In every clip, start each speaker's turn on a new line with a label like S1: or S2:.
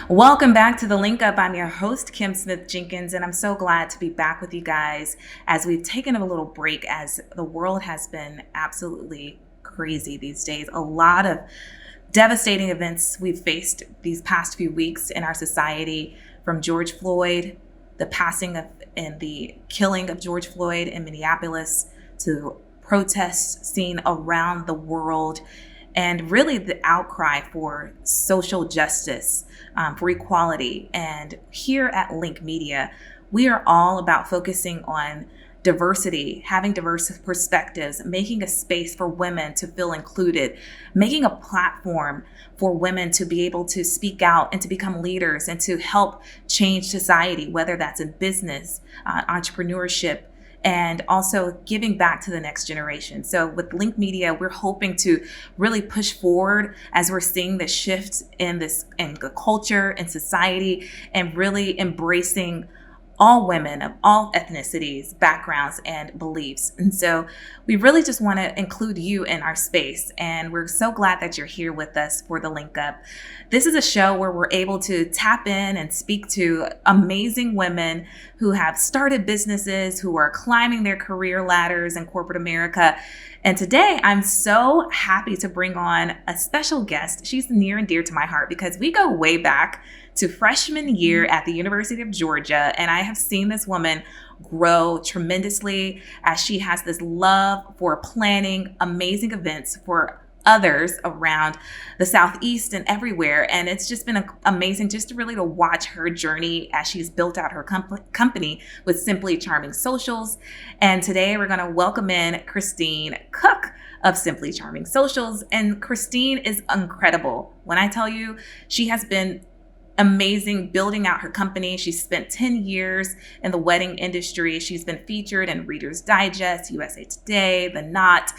S1: Welcome back to the Link Up. I'm your host, Kim Smith Jenkins, and I'm so glad to be back with you guys as we've taken a little break as the world has been absolutely crazy these days. A lot of devastating events we've faced these past few weeks in our society, from George Floyd, the passing of and the killing of George Floyd in Minneapolis, to protests seen around the world, and really the outcry for social justice, for equality. And here at Link Media, we are all about focusing on diversity, having diverse perspectives, making a space for women to feel included, making a platform for women to be able to speak out and to become leaders and to help change society, whether that's in business, entrepreneurship, and also giving back to the next generation. So with Link Media, we're hoping to really push forward as we're seeing the shift in the culture and society, and really embracing all women of all ethnicities, backgrounds, and beliefs. And so we really just want to include you in our space. And we're so glad that you're here with us for the Link Up. This is a show where we're able to tap in and speak to amazing women who have started businesses, who are climbing their career ladders in corporate America. And today I'm so happy to bring on a special guest. She's near and dear to my heart because we go way back to freshman year at the University of Georgia. And I have seen this woman grow tremendously as she has this love for planning amazing events for others around the Southeast and everywhere. And it's just been amazing just to really to watch her journey as she's built out her company with Simply Charming Socials. And today we're going to welcome in Kristine Cooke of Simply Charming Socials. And Kristine is incredible. When I tell you, she has been amazing building out her company. She's spent 10 years in the wedding industry. She's been featured in Reader's Digest, USA Today, The Knot.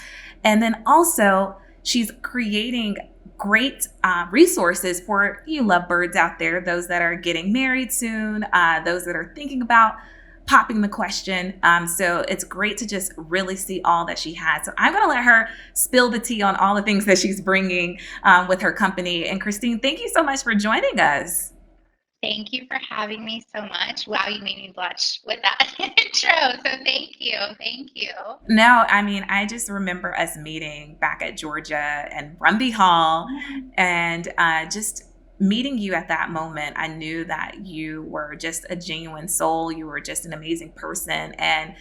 S1: And then also she's creating great resources for you lovebirds out there, those that are getting married soon, those that are thinking about popping the question. So it's great to just really see all that she has. So I'm going to let her spill the tea on all the things that she's bringing with her company. And Kristine, thank you so much for joining us.
S2: Thank you for having me so much. Wow, you made me blush with that intro. So thank you. Thank you.
S1: No, I mean, I just remember us meeting back at Georgia and Rumby Hall, and just meeting you at that moment. I knew that you were just a genuine soul. You were just an amazing person. And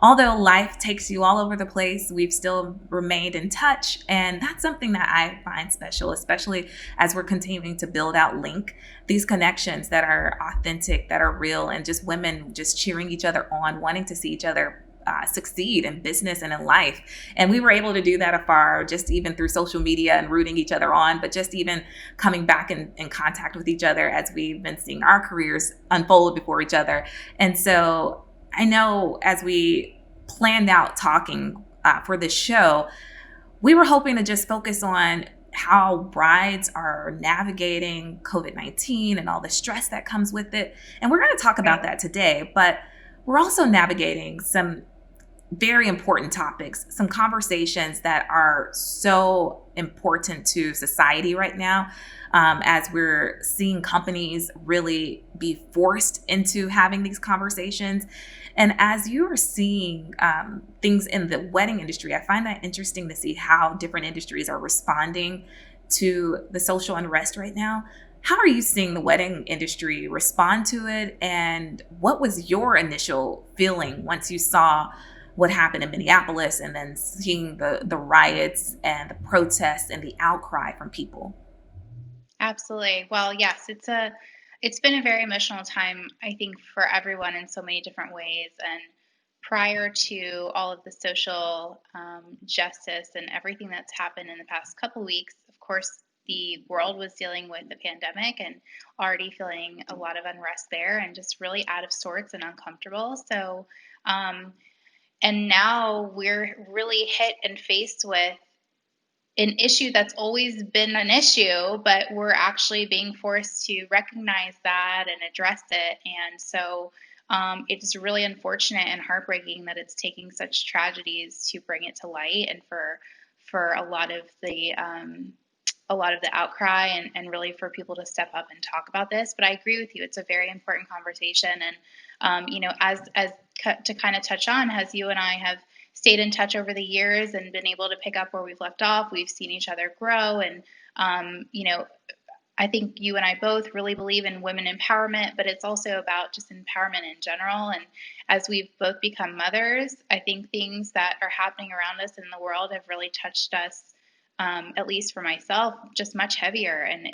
S1: although life takes you all over the place, we've still remained in touch. And that's something that I find special, especially as we're continuing to build out Link, these connections that are authentic, that are real, and just women just cheering each other on, wanting to see each other succeed in business and in life. And we were able to do that afar, just even through social media and rooting each other on, but just even coming back in contact with each other as we've been seeing our careers unfold before each other. And so I know as we planned out talking for this show, we were hoping to just focus on how brides are navigating COVID-19 and all the stress that comes with it. And we're going to talk about that today, but we're also navigating some very important topics, some conversations that are so important to society right now, as we're seeing companies really be forced into having these conversations. And as you are seeing things in the wedding industry, I find that interesting to see how different industries are responding to the social unrest right now. How are you seeing the wedding industry respond to it? And what was your initial feeling once you saw what happened in Minneapolis and then seeing the riots and the protests and the outcry from people?
S2: Absolutely. Well, yes, it's been a very emotional time, I think, for everyone in so many different ways. And prior to all of the social justice and everything that's happened in the past couple weeks, of course, the world was dealing with the pandemic and already feeling a lot of unrest there and just really out of sorts and uncomfortable. So, and now we're really hit and faced with an issue that's always been an issue, but we're actually being forced to recognize that and address it. And so it's really unfortunate and heartbreaking that it's taking such tragedies to bring it to light and for a lot of the a lot of the outcry and really for people to step up and talk about this. But I agree with you; it's a very important conversation. And to kind of touch on, as you and I have stayed in touch over the years and been able to pick up where we've left off, we've seen each other grow, and I think you and I both really believe in women empowerment, but it's also about just empowerment in general. And as we've both become mothers, I think things that are happening around us in the world have really touched us, at least for myself, just much heavier. And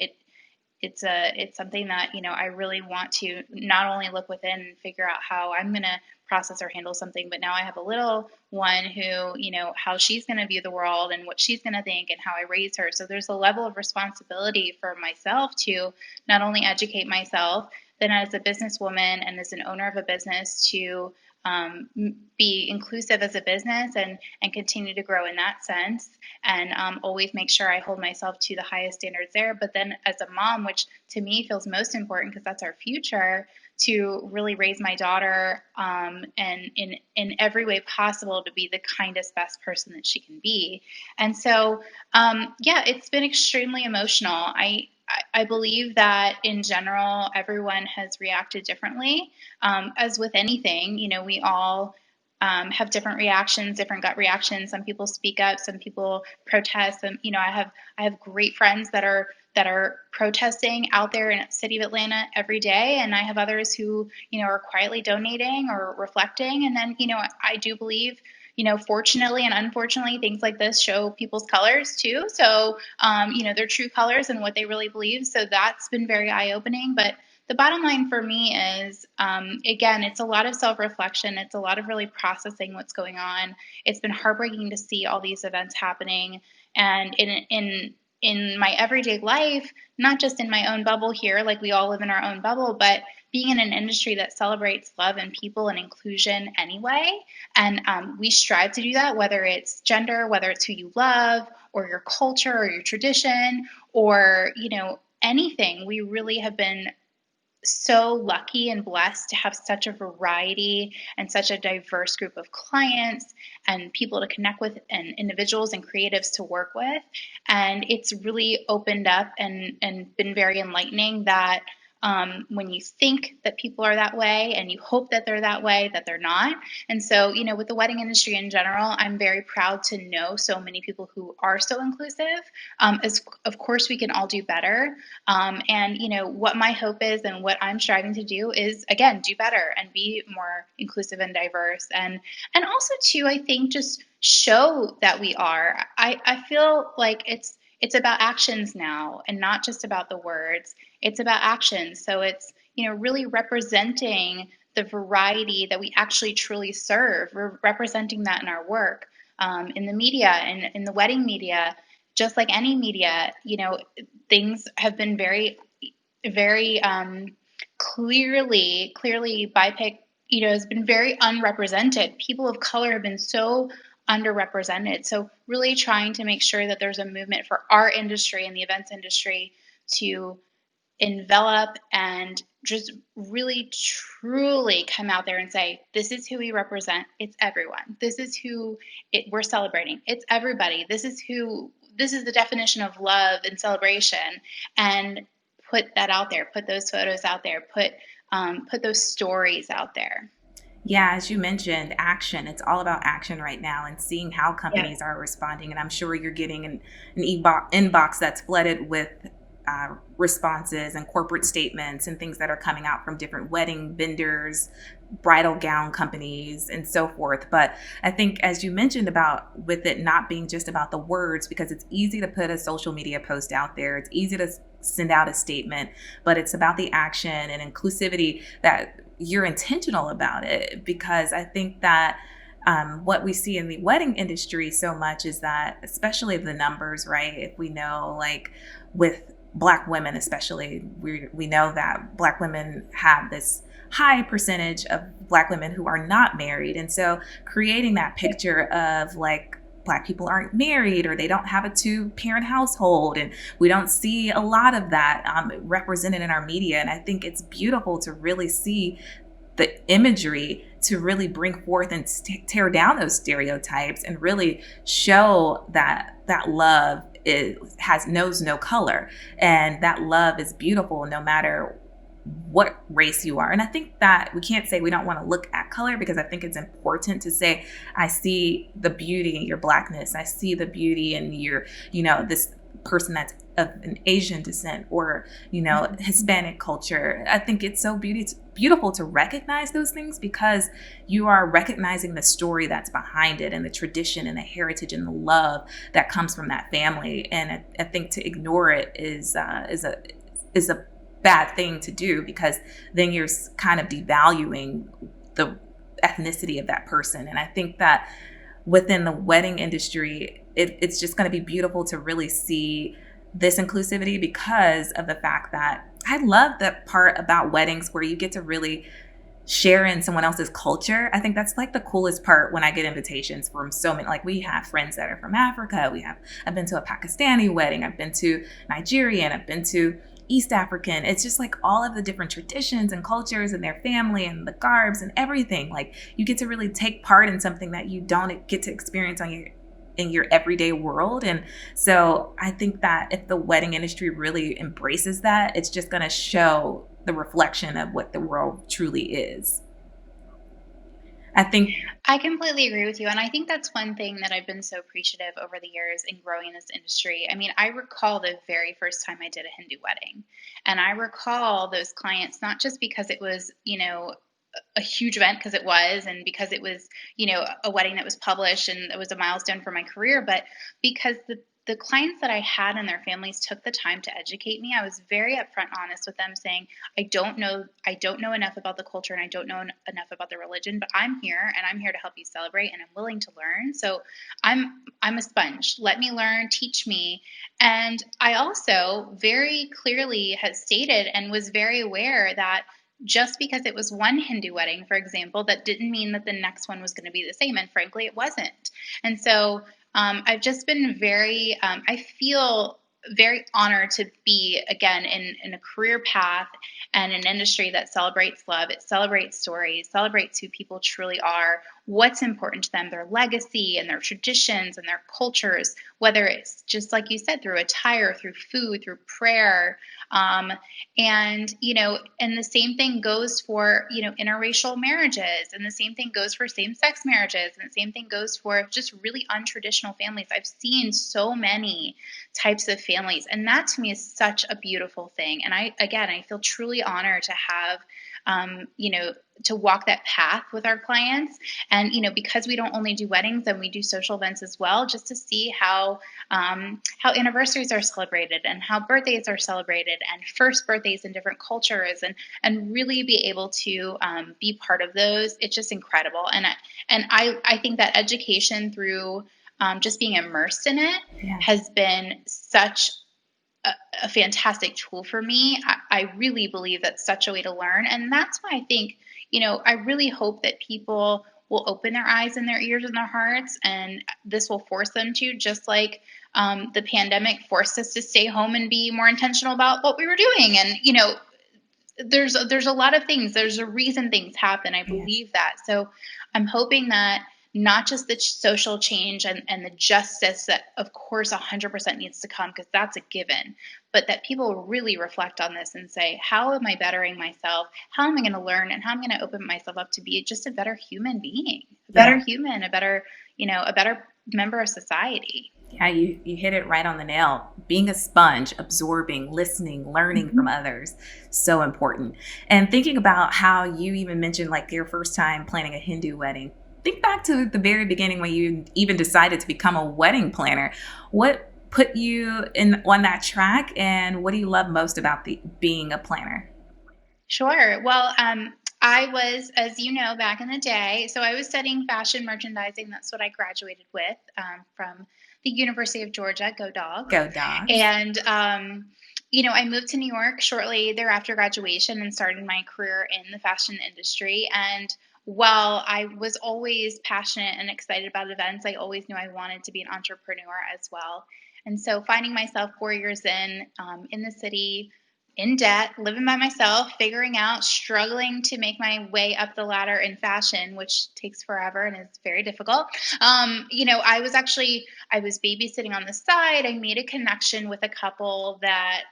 S2: it's something that I really want to not only look within and figure out how I'm going to process or handle something, but now I have a little one who how she's going to view the world and what she's going to think and how I raise her. So there's a level of responsibility for myself to not only educate myself, then as a businesswoman and as an owner of a business to be inclusive as a business and continue to grow in that sense, and always make sure I hold myself to the highest standards there. But then as a mom, which to me feels most important because that's our future, to really raise my daughter and in every way possible to be the kindest, best person that she can be. And so, yeah, it's been extremely emotional. I believe that in general, everyone has reacted differently. As with anything, we all have different reactions, different gut reactions. Some people speak up, some people protest. And I have great friends that are protesting out there in the city of Atlanta every day, and I have others who are quietly donating or reflecting. And then I do believe, fortunately and unfortunately, things like this show people's colors too. So, their true colors and what they really believe. So that's been very eye-opening. But the bottom line for me is, again, it's a lot of self-reflection. It's a lot of really processing what's going on. It's been heartbreaking to see all these events happening. And in my everyday life, not just in my own bubble here, like we all live in our own bubble, but being in an industry that celebrates love and people and inclusion anyway. And we strive to do that, whether it's gender, whether it's who you love, or your culture, or your tradition, or, anything. We really have been so lucky and blessed to have such a variety and such a diverse group of clients and people to connect with and individuals and creatives to work with. And it's really opened up and been very enlightening that when you think that people are that way and you hope that they're that way, that they're not. And so, with the wedding industry in general, I'm very proud to know so many people who are so inclusive. As of course, we can all do better. And what my hope is and what I'm striving to do is, again, do better and be more inclusive and diverse. And also too, I think just show that we are. I feel like it's about actions now and not just about the words. It's about actions. So it's, really representing the variety that we actually truly serve. We're representing that in our work, in the media and in the wedding media, just like any media, things have been very, very clearly BIPOC, has been very unrepresented. People of color have been so underrepresented. So really trying to make sure that there's a movement for our industry and the events industry to envelop and just really truly come out there and say, this is who we represent. It's everyone. This is who we're celebrating. It's everybody. This is the definition of love and celebration. And put that out there, put those photos out there, put those stories out there.
S1: Yeah, as you mentioned, action. It's all about action right now and seeing how
S2: Yeah.
S1: companies are responding. And I'm sure you're getting an inbox that's flooded with responses and corporate statements and things that are coming out from different wedding vendors, bridal gown companies, and so forth. But I think, as you mentioned, about with it not being just about the words, because it's easy to put a social media post out there, it's easy to send out a statement, but it's about the action and inclusivity, that you're intentional about it. Because I think that what we see in the wedding industry so much is that, especially the numbers, right? If we know, like with Black women especially, we know that Black women have this high percentage of Black women who are not married. And so creating that picture of like Black people aren't married, or they don't have a 2-parent household, and we don't see a lot of that represented in our media. And I think it's beautiful to really see the imagery to really bring forth and tear down those stereotypes and really show that love knows no color, and that love is beautiful no matter what race you are. And I think that we can't say we don't want to look at color, because I think it's important to say, I see the beauty in your blackness. I see the beauty in your, this person that's of an Asian descent, or, Hispanic culture. I think it's so beautiful to recognize those things, because you are recognizing the story that's behind it, and the tradition and the heritage and the love that comes from that family. And I think to ignore it is a bad thing to do, because then you're kind of devaluing the ethnicity of that person. And I think that within the wedding industry, it's just going to be beautiful to really see this inclusivity, because of the fact that I love the part about weddings where you get to really share in someone else's culture. I think that's like the coolest part when I get invitations from so many. Like, we have friends that are from Africa. I've been to a Pakistani wedding. I've been to Nigerian. I've been to East African. It's just like all of the different traditions and cultures and their family and the garbs and everything. Like, you get to really take part in something that you don't get to experience in your everyday world. And so I think that if the wedding industry really embraces that, it's just going to show the reflection of what the world truly is. I think.
S2: I completely agree with you. And I think that's one thing that I've been so appreciative over the years in growing this industry. I mean, I recall the very first time I did a Hindu wedding. And I recall those clients, not just because it was, a huge event, because it was, and because it was, a wedding that was published and it was a milestone for my career, but because the clients that I had and their families took the time to educate me. I was very upfront and honest with them, saying, I don't know enough about the culture, and I don't know enough about the religion, but I'm here, and I'm here to help you celebrate, and I'm willing to learn. So I'm a sponge. Let me learn, teach me. And I also very clearly had stated and was very aware that just because it was one Hindu wedding, for example, that didn't mean that the next one was going to be the same. And frankly, it wasn't. And so I've just been I feel very honored to be, again, in a career path and an industry that celebrates love. It celebrates stories, celebrates who people truly are, what's important to them, their legacy and their traditions and their cultures, whether it's just like you said, through attire, through food, through prayer. And the same thing goes for, interracial marriages, and the same thing goes for same-sex marriages, and the same thing goes for just really untraditional families. I've seen so many types of families, and that to me is such a beautiful thing. And I feel truly honored to have, to walk that path with our clients. And, because we don't only do weddings, and we do social events as well, just to see how anniversaries are celebrated, and how birthdays are celebrated, and first birthdays in different cultures, and really be able to be part of those. It's just incredible. And I think that education through just being immersed in it
S1: Yeah.
S2: has been such a fantastic tool for me. I really believe that's such a way to learn. And that's why I think, I really hope that people will open their eyes and their ears and their hearts. And this will force them to, just like the pandemic forced us to stay home and be more intentional about what we were doing. And, there's a lot of things. There's a reason things happen. I
S1: Yeah.
S2: believe that. So I'm hoping that not just the social change and the justice that, of course, 100% needs to come, because that's a given, but that people really reflect on this and say, how am I bettering myself? How am I going to learn? And how am I going to open myself up to be just a better human being, a better
S1: Yeah.
S2: human, a better member of society?
S1: Yeah, you hit it right on the nail. Being a sponge, absorbing, listening, learning from others, so important. And thinking about how you even mentioned like your first time planning a Hindu wedding. Think back to the very beginning when you even decided to become a wedding planner. What put you in on that track, and what do you love most about being a planner?
S2: Sure. Well, I was, as you know, back in the day, so I was studying fashion merchandising. That's what I graduated with from the University of Georgia. Go Dogs.
S1: Go dogs.
S2: And, I moved to New York shortly thereafter graduation and started my career in the fashion industry. And while I was always passionate and excited about events, I always knew I wanted to be an entrepreneur as well. And so finding myself 4 years in the city, in debt, living by myself, figuring out, struggling to make my way up the ladder in fashion, which takes forever and is very difficult. I was babysitting on the side. I made a connection with a couple that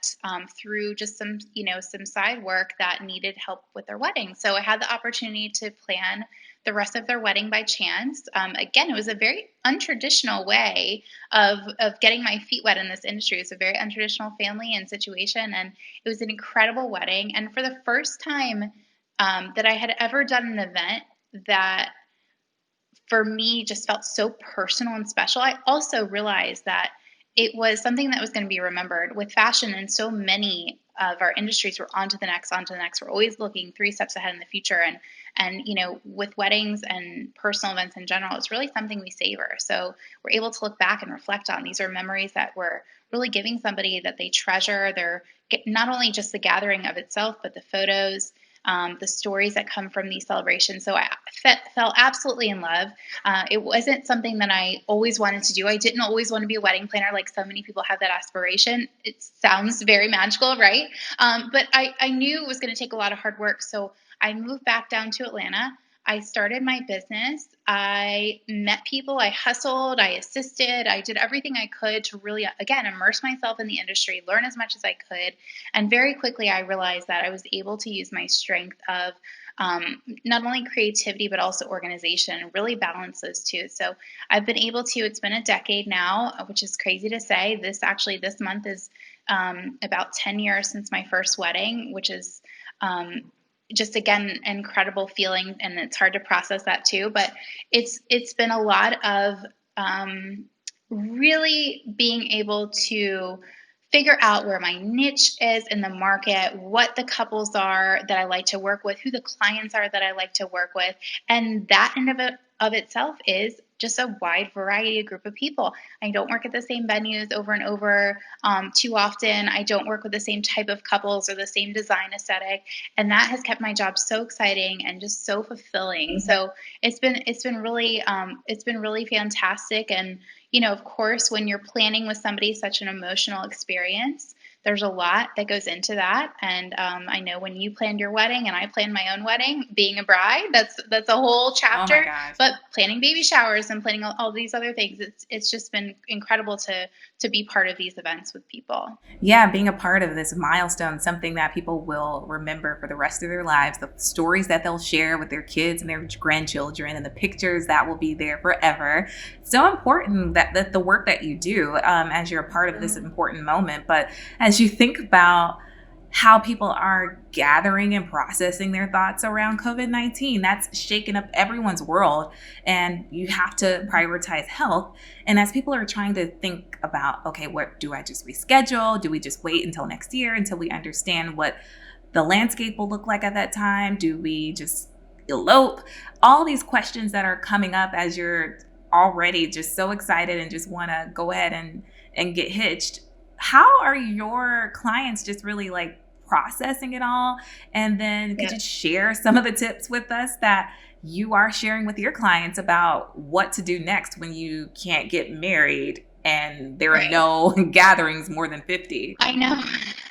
S2: through just some side work that needed help with their wedding. So I had the opportunity to plan the rest of their wedding by chance. Again, it was a very untraditional way of getting my feet wet in this industry. It's a very untraditional family and situation, and it was an incredible wedding. And for the first time that I had ever done an event that for me just felt so personal and special, I also realized that it was something that was going to be remembered with fashion. And so many of our industries were on to the next, on to the next. We're always looking 3 steps ahead in the future. And with weddings and personal events in general, it's really something we savor. So we're able to look back and reflect on. These are memories that we're really giving somebody that they treasure. They're not only just the gathering of itself, but the photos, the stories that come from these celebrations. So I fell absolutely in love. It wasn't something that I always wanted to do. I didn't always want to be a wedding planner like so many people have that aspiration. It sounds very magical, right? But I knew it was going to take a lot of hard work. So I moved back down to Atlanta. I started my business. I met people. I hustled. I assisted. I did everything I could to really, again, immerse myself in the industry, learn as much as I could. And very quickly, I realized that I was able to use my strength of not only creativity, but also organization, and really balance those two. So I've been able to, it's been a decade now, which is crazy to say. This month is about 10 years since my first wedding, which is just again incredible feeling, and it's hard to process that too. But it's been a lot of really being able to figure out where my niche is in the market, what the couples are that I like to work with, who the clients are that I like to work with, and that in of itself is just a wide variety of group of people. I don't work at the same venues over and over too often. I don't work with the same type of couples or the same design aesthetic, and that has kept my job so exciting and just so fulfilling. So it's been really fantastic. And of course, when you're planning with somebody such an emotional experience, there's a lot that goes into that. And I know when you planned your wedding and I planned my own wedding, being a bride, that's a whole
S1: Oh my
S2: chapter.
S1: gosh.
S2: But planning baby showers and planning all these other things, it's just been incredible to be part of these events with people.
S1: Yeah, being a part of this milestone, something that people will remember for the rest of their lives, the stories that they'll share with their kids and their grandchildren, and the pictures that will be there forever. So important that the work that you do as you're a part of this important moment. But as you think about how people are gathering and processing their thoughts around COVID-19. That's shaken up everyone's world, and you have to prioritize health. And as people are trying to think about, okay, what do I just reschedule? Do we just wait until next year until we understand what the landscape will look like at that time? Do we just elope? All these questions that are coming up as you're already just so excited and just want to go ahead and get hitched. How are your clients just really like processing it all? And then could
S2: Yeah.
S1: you share some of the tips with us that you are sharing with your clients about what to do next when you can't get married and there are
S2: Right.
S1: no gatherings more than 50?
S2: I know.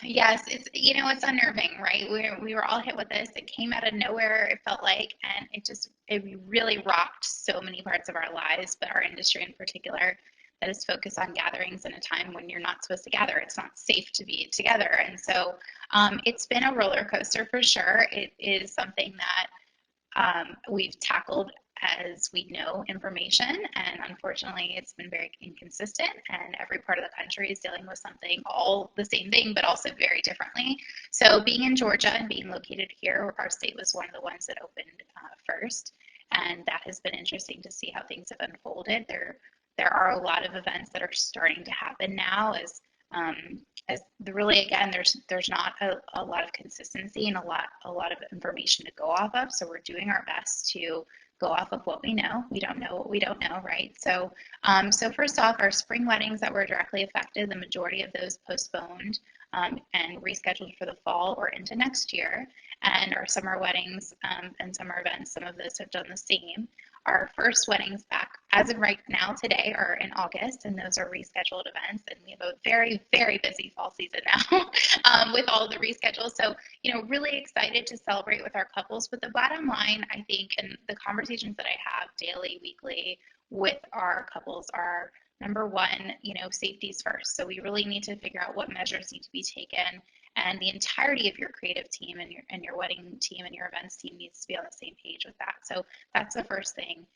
S2: Yes, it's unnerving, right? We were all hit with this. It came out of nowhere, it felt like, and it really rocked so many parts of our lives, but our industry in particular that is focused on gatherings in a time when you're not supposed to gather. It's not safe to be together. And so it's been a roller coaster for sure. It is something that we've tackled as we know information, and unfortunately, it's been very inconsistent. And every part of the country is dealing with something, all the same thing, but also very differently. So, being in Georgia and being located here, our state was one of the ones that opened first, and that has been interesting to see how things have unfolded. There are a lot of events that are starting to happen now um, really again there's not a lot of consistency and a lot of information to go off of, so we're doing our best to go off of what we know. We don't know what we don't know, right? So first off, our spring weddings that were directly affected, the majority of those postponed and rescheduled for the fall or into next year. And our summer weddings and summer events, some of those have done the same. Our first weddings back as of right now today are in August, and those are rescheduled events. And we have a very, very busy fall season now with all the reschedules. So, really excited to celebrate with our couples. But the bottom line, I think, and the conversations that I have daily, weekly with our couples are, number one, safety's first. So we really need to figure out what measures need to be taken, and the entirety of your creative team and your wedding team and your events team needs to be on the same page with that. So that's the first thing.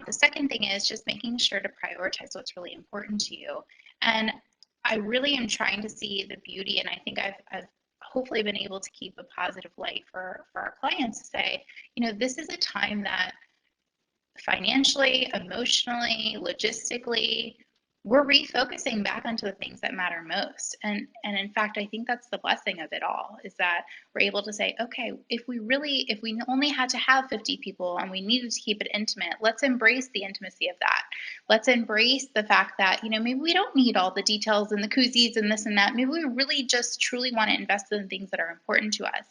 S2: The second thing is just making sure to prioritize what's really important to you. And I really am trying to see the beauty, and I think I've hopefully been able to keep a positive light for our clients to say, this is a time that financially, emotionally, logistically, we're refocusing back onto the things that matter most. And in fact, I think that's the blessing of it all, is that we're able to say, okay, if we only had to have 50 people and we needed to keep it intimate, let's embrace the intimacy of that. Let's embrace the fact that, maybe we don't need all the details and the koozies and this and that. Maybe we really just truly want to invest in things that are important to us.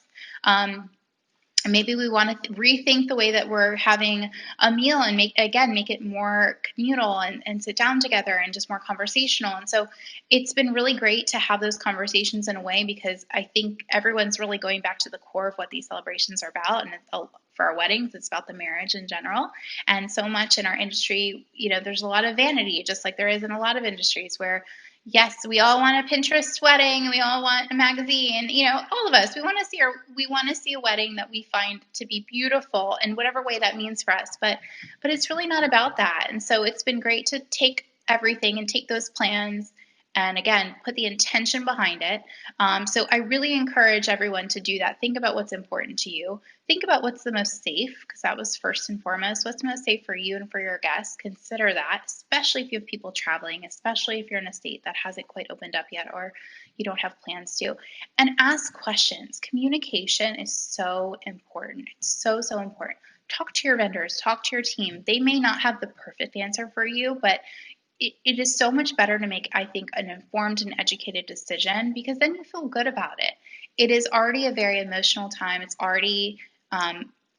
S2: And maybe we want to rethink the way that we're having a meal and make it more communal and sit down together and just more conversational. And so it's been really great to have those conversations in a way, because I think everyone's really going back to the core of what these celebrations are about. And for our weddings, it's about the marriage in general. And so much in our industry, there's a lot of vanity, just like there is in a lot of industries, where yes, we all want a Pinterest wedding. We all want a magazine. All of us. We want to see a wedding that we find to be beautiful in whatever way that means for us. But it's really not about that. And so it's been great to take everything and take those plans and, again, put the intention behind it. So I really encourage everyone to do that. Think about what's important to you. Think about what's the most safe, because that was first and foremost. What's most safe for you and for your guests? Consider that, especially if you have people traveling, especially if you're in a state that hasn't quite opened up yet or you don't have plans to. And ask questions. Communication is so important. It's so, so important. Talk to your vendors, talk to your team. They may not have the perfect answer for you, but it is so much better to make, I think, an informed and educated decision, because then you feel good about it. It is already a very emotional time. It's already,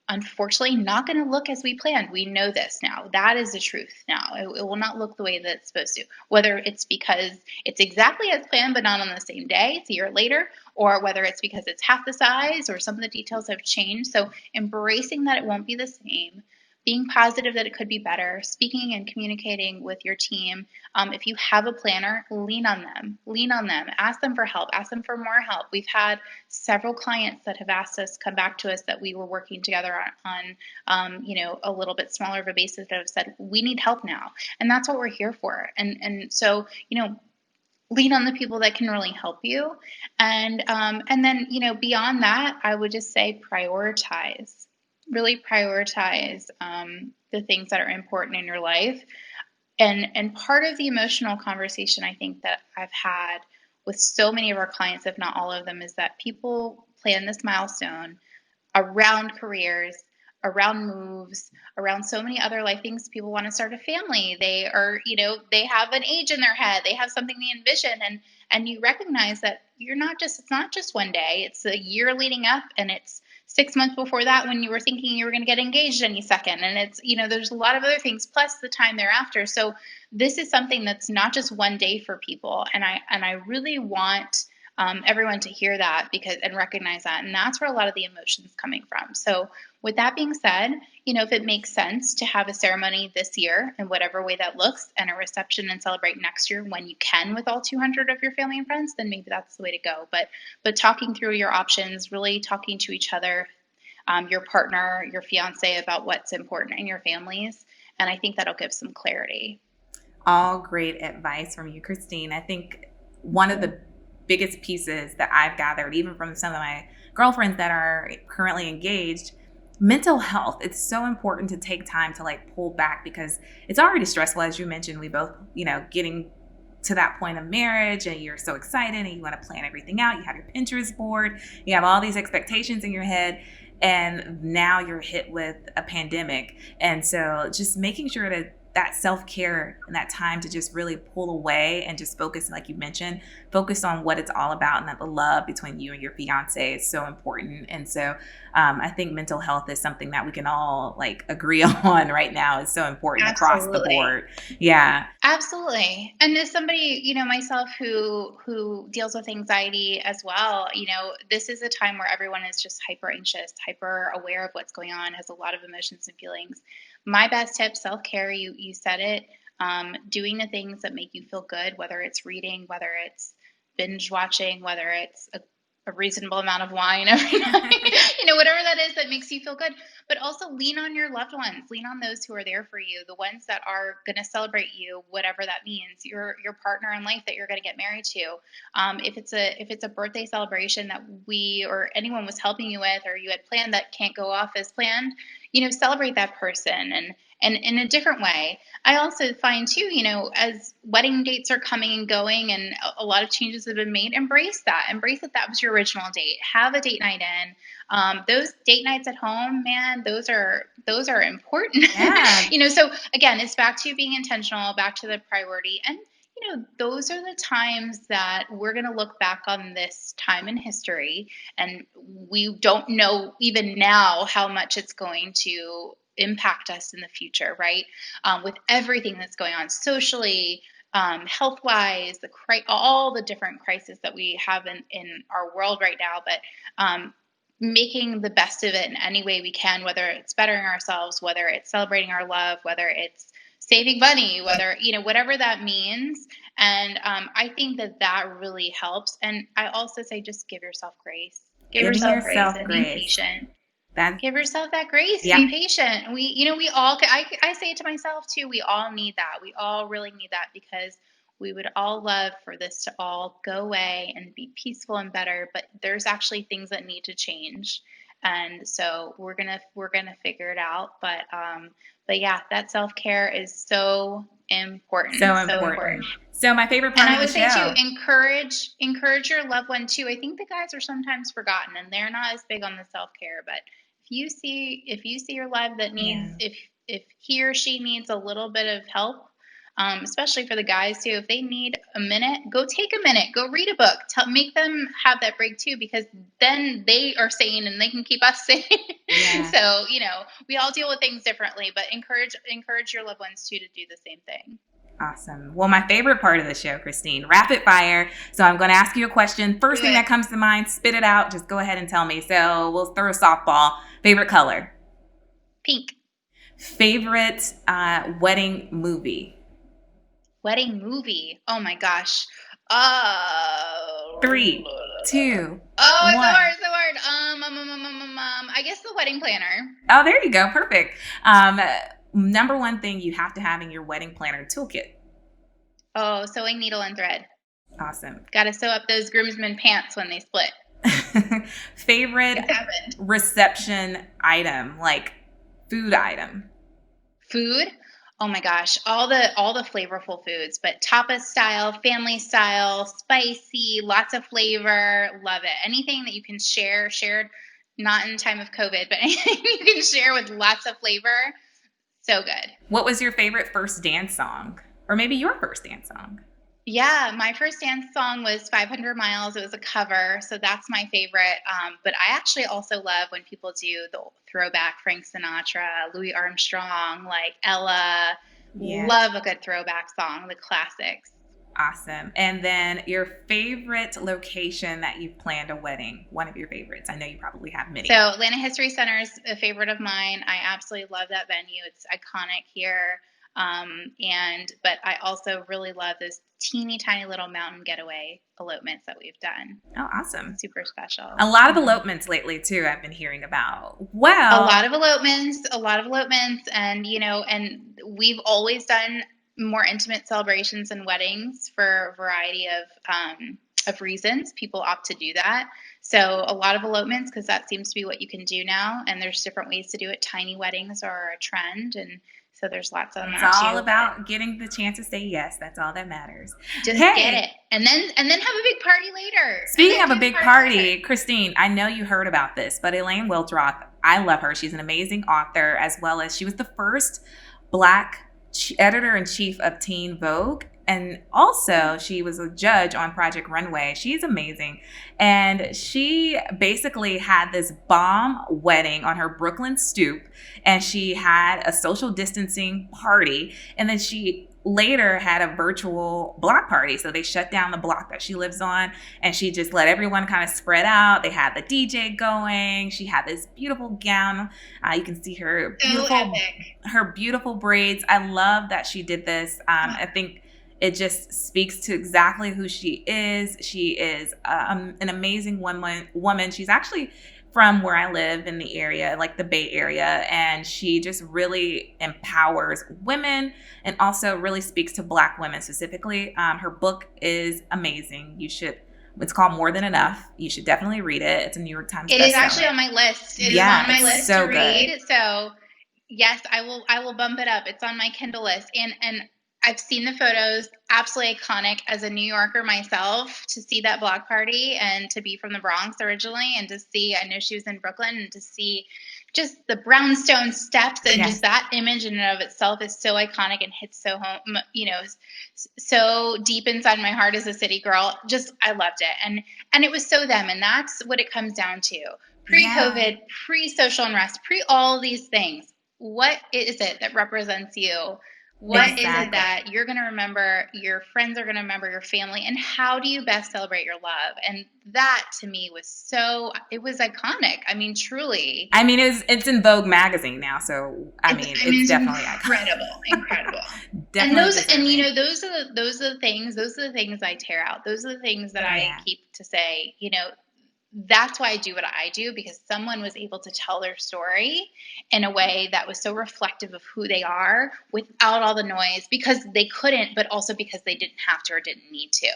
S2: unfortunately, not going to look as we planned. We know this now. That is the truth now. It will not look the way that it's supposed to, whether it's because it's exactly as planned but not on the same day, it's a year later, or whether it's because it's half the size or some of the details have changed. So embracing that it won't be the same, being positive that it could be better, speaking and communicating with your team. If you have a planner, lean on them. Lean on them. Ask them for help. Ask them for more help. We've had several clients that have asked us, come back to us, that we were working together on a little bit smaller of a basis, that have said, we need help now. And that's what we're here for. And so, lean on the people that can really help you. And then, beyond that, I would just say prioritize. Really prioritize the things that are important in your life. And part of the emotional conversation, I think, that I've had with so many of our clients, if not all of them, is that people plan this milestone around careers, around moves, around so many other life things. People want to start a family. They are, they have an age in their head. They have something they envision, and you recognize that it's not just one day. It's a year leading up, and it's 6 months before that when you were thinking you were going to get engaged any second. And it's, there's a lot of other things plus the time thereafter. So this is something that's not just one day for people. And I really want everyone to hear that and recognize that. And that's where a lot of the emotion's coming from. So with that being said, if it makes sense to have a ceremony this year in whatever way that looks, and a reception and celebrate next year when you can with all 200 of your family and friends, then maybe that's the way to go. But talking through your options, really talking to each other, your partner, your fiance, about what's important in your families. And I think that'll give some clarity.
S1: All great advice from you, Kristine. I think one of the biggest pieces that I've gathered, even from some of my girlfriends that are currently engaged, mental health. It's so important to take time to pull back, because it's already stressful, as you mentioned. We both, getting to that point of marriage, and you're so excited and you want to plan everything out. You have your Pinterest board, you have all these expectations in your head, and now you're hit with a pandemic. And so just making sure that self-care and that time to just really pull away and just focus, like you mentioned, focus on what it's all about, and that the love between you and your fiance is so important. And so I think mental health is something that we can all like agree on right now is so important across the
S2: Absolutely.
S1: board. Yeah.
S2: Absolutely. And as somebody, myself who deals with anxiety as well, this is a time where everyone is just hyper anxious, hyper aware of what's going on, has a lot of emotions and feelings. My best tip, self-care, you said it, doing the things that make you feel good, whether it's reading, whether it's binge watching, whether it's a reasonable amount of wine every night, whatever that is that makes you feel good. But also lean on your loved ones, lean on those who are there for you, the ones that are going to celebrate you, whatever that means, your partner in life that you're going to get married to. If it's a birthday celebration that we or anyone was helping you with, or you had planned that can't go off as planned, celebrate that person and in a different way. I also find too, as wedding dates are coming and going and a lot of changes have been made, embrace that. Embrace that was your original date. Have a date night in. Those date nights at home, man, those are important.
S1: Yeah.
S2: So again, it's back to being intentional, back to the priority. And those are the times that we're going to look back on this time in history, and we don't know even now how much it's going to impact us in the future, right? With everything that's going on socially, health-wise, all the different crises that we have in our world right now, but making the best of it in any way we can, whether it's bettering ourselves, whether it's celebrating our love, whether it's saving money, whether, whatever that means. And I think that really helps. And I also say, just give yourself grace. Give
S1: Giving
S2: yourself grace
S1: yourself
S2: and be
S1: grace.
S2: patient.
S1: That,
S2: Give yourself that grace.
S1: yeah.
S2: Be patient. We all, I say it to myself too. We all need that. We all really need that, because we would all love for this to all go away and be peaceful and better. But there's actually things that need to change. And so we're gonna figure it out. But yeah, that self-care is so important.
S1: So
S2: So important.
S1: important. So my favorite
S2: And
S1: part
S2: I
S1: of the
S2: would say too,
S1: show.
S2: encourage your loved one too. I think the guys are sometimes forgotten and they're not as big on the self-care, but if you see your love that needs,
S1: Yeah.
S2: if he or she needs a little bit of help, especially for the guys too, if they need a minute, go take a minute, go read a book, make them have that break too, because then they are sane and they can keep us sane.
S1: Yeah.
S2: So we all deal with things differently, but encourage your loved ones too to do the same thing.
S1: Awesome. Well, my favorite part of the show, Kristine, rapid fire. So I'm going to ask you a question. First
S2: Do
S1: thing
S2: it.
S1: that comes to mind, spit it out. Just go ahead and tell me. So we'll throw a softball. Favorite color?
S2: Pink.
S1: Favorite wedding movie?
S2: Wedding movie. Oh my gosh.
S1: 3, 2,
S2: Oh, it's so
S1: 1.
S2: hard, so hard. I guess The Wedding Planner.
S1: Oh, there you go. Perfect. Number one thing you have to have in your wedding planner toolkit.
S2: Oh, sewing needle and thread.
S1: Awesome.
S2: Got to sew up those groomsmen pants when they split.
S1: Favorite
S2: It happened.
S1: reception item, like food item?
S2: Food. Oh my gosh, all the flavorful foods, but tapas style, family style, spicy, lots of flavor. Love it. Anything that you can shared, not in time of COVID, but anything you can share with lots of flavor. So good.
S1: What was your favorite first dance song? Or maybe your first dance song?
S2: Yeah, my first dance song was 500 Miles. It was a cover, so that's my favorite. But I actually also love when people do the throwback Frank Sinatra, Louis Armstrong, like Ella.
S1: Yeah.
S2: Love a good throwback song, the classics.
S1: Awesome. And then your favorite location that you've planned a wedding, one of your favorites. I know you probably have many.
S2: So Atlanta History Center is a favorite of mine. I absolutely love that venue. It's iconic here. But I also really love those teeny tiny little mountain getaway elopements that we've done.
S1: Oh, awesome.
S2: Super special.
S1: A lot of elopements lately too, I've been hearing about. Well,
S2: A lot of elopements, and and we've always done more intimate celebrations and weddings for a variety of reasons. People opt to do that. So a lot of elopements, because that seems to be what you can do now, and there's different ways to do it. Tiny weddings are a trend, and so there's lots on
S1: it's
S2: that too.
S1: all about getting the chance to say yes. That's all that matters.
S2: Just get it, and then have a big party later.
S1: Speaking of a big party, Kristine, I know you heard about this, but Elaine Wildroth, I love her. She's an amazing author, as well as she was the first Black editor-in-chief of Teen Vogue. And also, she was a judge on Project Runway. She's amazing. And she basically had this bomb wedding on her Brooklyn stoop, and she had a social distancing party. And then she later had a virtual block party. So they shut down the block that she lives on, and she just let everyone kind of spread out. They had the DJ going. She had this beautiful gown. You can see her beautiful braids. I love that she did this. I think it just speaks to exactly who she is. She is an amazing woman. She's actually from where I live in the area, like the Bay Area, and she just really empowers women and also really speaks to Black women specifically. Her book is amazing. It's called More Than Enough. You should definitely read it. It's a New York Times bestseller.
S2: It is actually on my list. It is on my list to read. So yes, I will bump it up. It's on my Kindle list. And I've seen the photos, absolutely iconic as a New Yorker myself, to see that block party and to be from the Bronx originally, and to see, I know she was in Brooklyn, and to see just the brownstone steps, and just that image in and of itself is so iconic and hits so home, so deep inside my heart as a city girl. Just, I loved it. And it was so them, and that's what it comes down to. Pre-COVID, pre-social unrest, pre all these things. What is it that represents you? What is it that you're going to remember, your friends are going to remember, your family, and how do you best celebrate your love? And that to me was it was iconic. I mean, truly.
S1: I mean, it's in Vogue magazine now, so it's definitely
S2: incredible.
S1: Definitely
S2: and those
S1: deserving.
S2: and those are the things I tear out. Those are the things that I keep to say, that's why I do what I do, because someone was able to tell their story in a way that was so reflective of who they are without all the noise, because they couldn't, but also because they didn't have to or didn't need to.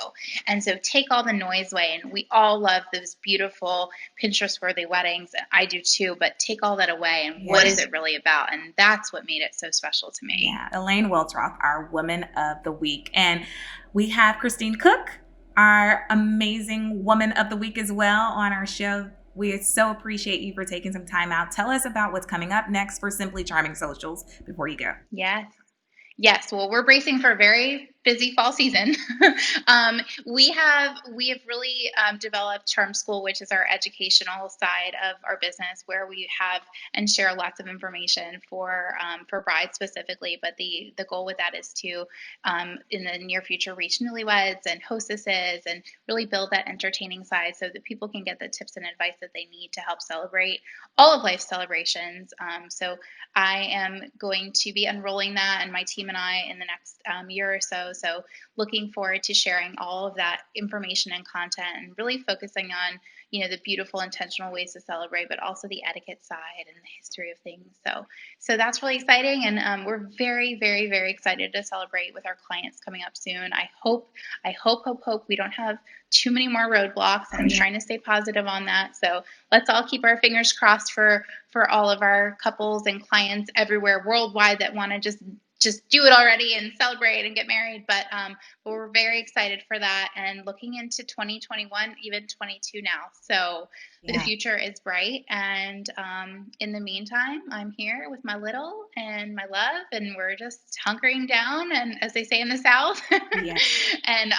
S2: And so take all the noise away, and we all love those beautiful Pinterest-worthy weddings, and I do too, but take all that away, and what is it really about? And that's what made it so special to me.
S1: Yeah, Elaine Weltroth, our Woman of the Week. And we have Kristine Cooke, our amazing Woman of the Week as well, on our show. We so appreciate you for taking some time out. Tell us about what's coming up next for Simply Charming Socials before you go.
S2: Yes. Well, we're bracing for a very busy fall season. We have really developed Charm School, which is our educational side of our business, where we have and share lots of information for brides specifically. But the goal with that is to, in the near future, reach newlyweds and hostesses and really build that entertaining side so that people can get the tips and advice that they need to help celebrate all of life's celebrations. So I am going to be unrolling that, and my team and I, in the next year or so. So looking forward to sharing all of that information and content, and really focusing on, the beautiful intentional ways to celebrate, but also the etiquette side and the history of things. So that's really exciting. And we're very, very, very excited to celebrate with our clients coming up soon. I hope we don't have too many more roadblocks. And I'm trying to stay positive on that. So let's all keep our fingers crossed for all of our couples and clients everywhere worldwide that want to just do it already and celebrate and get married. But we're very excited for that, and looking into 2021, even 22 now. So the future is bright. And in the meantime, I'm here with my little and my love, and we're just hunkering down, and as they say in the South, and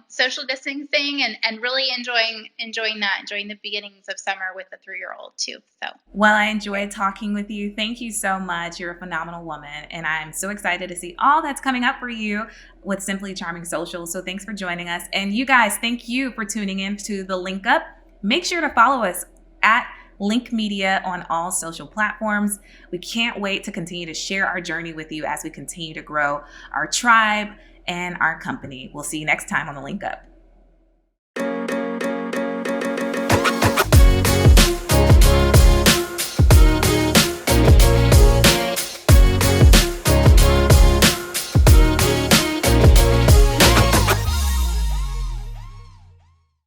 S2: social distancing, and really enjoying the beginnings of summer with the 3-year-old too. So
S1: well, I enjoyed talking with you. Thank you so much. You're a phenomenal woman, and I'm so excited to see all that's coming up for you with Simply Charming Social. So thanks for joining us. And you guys, thank you for tuning in to the Link Up. Make sure to follow us at Link Media on all social platforms. We can't wait to continue to share our journey with you as we continue to grow our tribe and our company. We'll see you next time on the Link Up.